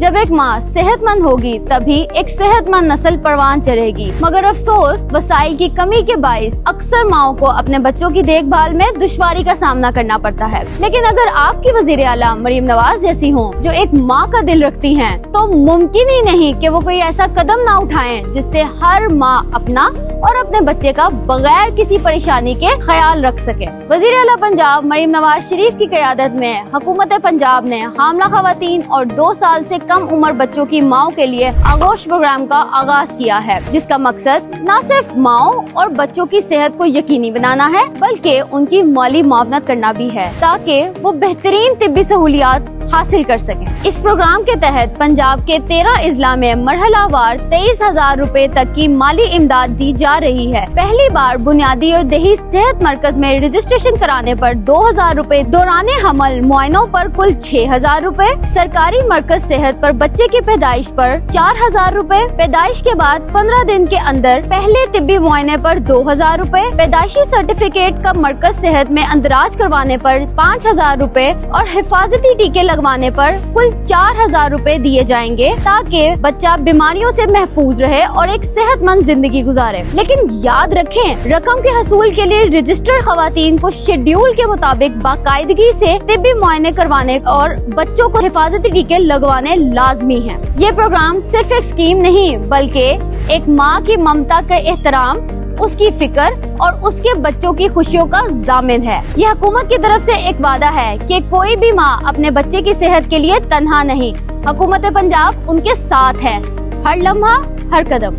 जब एक माँ सेहतमंद होगी तभी एक सेहतमंद नस्ल परवान चढ़ेगी। मगर अफसोस वसाइल की कमी के बाइस अक्सर माओं को अपने बच्चों की देखभाल में दुश्वारी का सामना करना पड़ता है। लेकिन अगर आपकी वजीर आला मरीम नवाज जैसी हो जो एक माँ का दिल रखती हैं, तो मुमकिन ही नहीं कि वो कोई ऐसा कदम ना उठाएं जिससे हर माँ अपना और अपने बच्चे का बगैर किसी परेशानी के ख्याल रख सके। वजीर आला पंजाब मरीम नवाज शरीफ की क़यादत में हुकूमत पंजाब ने हामला खवातीन और 2 साल से कम उम्र बच्चों की माओं के लिए आगोश प्रोग्राम का आगाज किया है, जिसका मकसद न सिर्फ माओं और बच्चों की सेहत को यकीनी बनाना है बल्कि उनकी माली मुआवनत करना भी है ताकि वो बेहतरीन तिब्बी सहूलियात हासिल कर सकें। इस प्रोग्राम के तहत पंजाब के 13 अजला में मरहलावार 23,000 रुपए तक की माली इमदाद दी जा रही है। पहली बार बुनियादी और देही सेहत मरकज में रजिस्ट्रेशन कराने पर 2,000 रुपए, दौराने हमल मुआयनों पर कुल 6,000 रुपए, सरकारी मरकज सेहत पर बच्चे की पैदाइश पर 4,000 रुपए, पैदाइश के बाद 15 दिन के अंदर पहले तिब्बी मुआयने पर 2,000 रुपए, पैदाइशी सर्टिफिकेट का मरकज सेहत में अंदराज करवाने पर 5,000 रुपए और हिफाजती टीके लगवाने पर कुल 4,000 रुपए दिए जाएंगे ताकि बच्चा बीमारियों से महफूज रहे और एक सेहतमंद जिंदगी गुजारे। लेकिन याद रखें, रकम के हसूल के लिए रजिस्टर्ड खवातीन को शेड्यूल के मुताबिक बाकायदगी से तिब्बी मुआयने करवाने और बच्चों को हिफाजती टीके लगवाने लाजमी हैं। ये प्रोग्राम सिर्फ एक स्कीम नहीं बल्कि एक माँ की ममता का एहतराम, उसकी फिक्र और उसके बच्चों की खुशियों का जामिन है। यह हुकूमत की तरफ से एक वादा है कि कोई भी माँ अपने बच्चे की सेहत के लिए तन्हा नहीं। हुकूमत पंजाब उनके साथ है, हर लम्हा हर कदम।